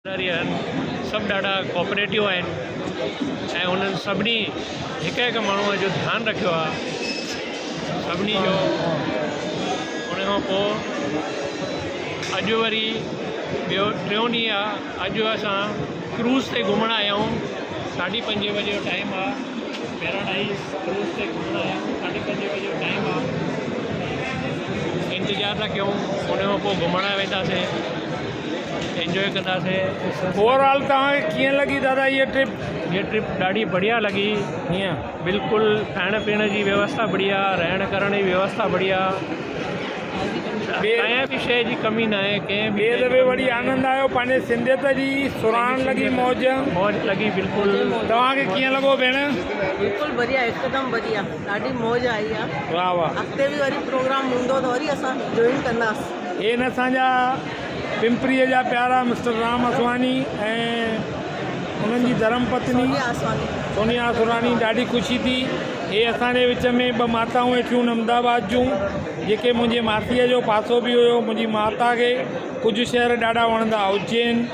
सब ॾाढा कोऑपरेटिव आहिनि ऐं उन्हनि सभिनी हिक हिक माण्हूअ जो ध्यानु रखियो आहे सभिनी जो। उन खां पोइ अॼु वरी ॿियो टियों ॾींहुं आहे। अॼु असां क्रूज़ ते घुमण आया आहियूं। 5:30 बजे जो टाइम आहे। पैराडाइज़ क्रूज़ ते घुमण आया आहियूं। 5:30 बजे जो टाइम आहे। इंतज़ारु था कयूं, उन खां पोइ घुमण वेंदासीं, एंजॉय कंदासीं। ओवरऑल तव्हांखे कीअं लॻी दादा ये ट्रिप? ॾाढी बढ़िया लॻी। हीअं बिल्कुलु खाइण पीअण जी व्यवस्था बढ़िया, रहण करण जी व्यवस्था बढ़िया, कंहिं बि शइ जी कमी न आहे। कंहिं बि ॿिए दफ़े वरी आनंद आयो, पंहिंजे सिंधियत जी सुराण लॻी, मौज लॻी। बिल्कुलु। तव्हांखे कीअं लॻो भेण? बिल्कुलु बढ़िया, हिकदमि बढ़िया, ॾाढी मौज आई आहे। वाह वाह। अॻिते बि वरी प्रोग्राम हूंदो त वरी असां जॉइन कंदासीं। हे न असांजा पिंपरीअ जा प्यारा मिस्टर राम असवानी ऐं उन्हनि जी धर्मपत्नी सोनिया आसवानी। ॾाढी ख़ुशी थी। हे असांजे विच में ॿ माताऊं वेठियूं आहिनि अहमदाबाद जूं, जेके मुंहिंजे मासीअ जो पासो बि हुयो। मुंहिंजी माता खे कुझु शहर ॾाढा वणंदा, उज्जैन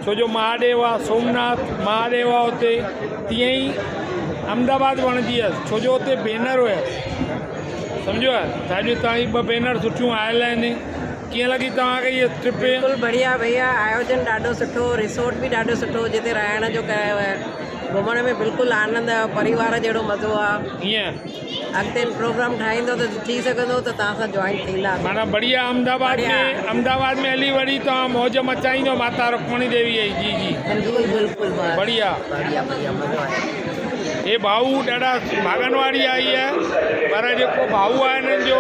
छो जो महादेव आहे, सोमनाथ महादेव आहे हुते, तीअं ई अहमदाबाद वणंदी हुअसि छो जो हुते भेनर हुयसि, सम्झो आहे। साॼियूं तव्हांजी ॿ भेनर सुठियूं आयल आहिनि। कीअं लॻी तव्हांखे इहा ट्रिप? बिल्कुलु बढ़िया भैया, आयोजन ॾाढो सुठो, रिसोर्ट बि ॾाढो सुठो जिते रहण जो कयो आहे। घुमण में बिल्कुलु आनंद आहे, परिवार जहिड़ो मज़ो आहे। ईअं अॻिते प्रोग्राम ठाहींदो त थी सघंदो त तव्हां सां जॉइन थींदा। माना बढ़िया। अहमदाबाद में हली वरी तव्हां मौज मचाईंदो माता रुक्मणी देवी जी। जी बिल्कुलु बिल्कुलु बढ़िया बढ़िया बढ़िया, मज़ो आहे। हे भाऊ ॾाढा भाॻनि वारी आई आहे, पर जेको भाऊ आहे हिननि जो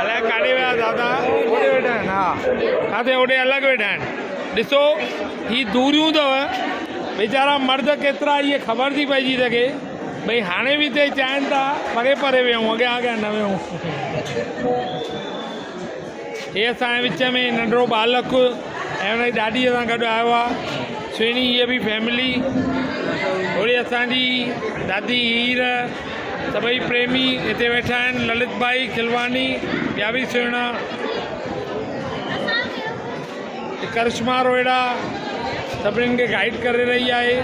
अलाए काॾे विया दादा, होॾे वेठा आहिनि। हा, किथे होॾे अलॻि वेठा आहिनि। ॾिसो ही दूरियूं अथव, वीचारा मर्द केतिरा, इहे ख़बर थी पइजी सघे भई हाणे बि हिते चाहिनि था परे परे वियूं, अॻियां अॻियां न वियूं। हे असांजे विच में नंढिड़ो बालक ऐं हुनजी ॾाॾीअ सां गॾु आयो आहे। सुहिणी हीअ बि फैमिली, थोरी असांजी दादी हीर, सभई प्रेमी हिते वेठा आहिनि। ललित भाई खिलवानी, ॿिया बि सुहिणा, करिश्मा रोहिड़ा सभिनीनि खे गाइड करे रही आहे।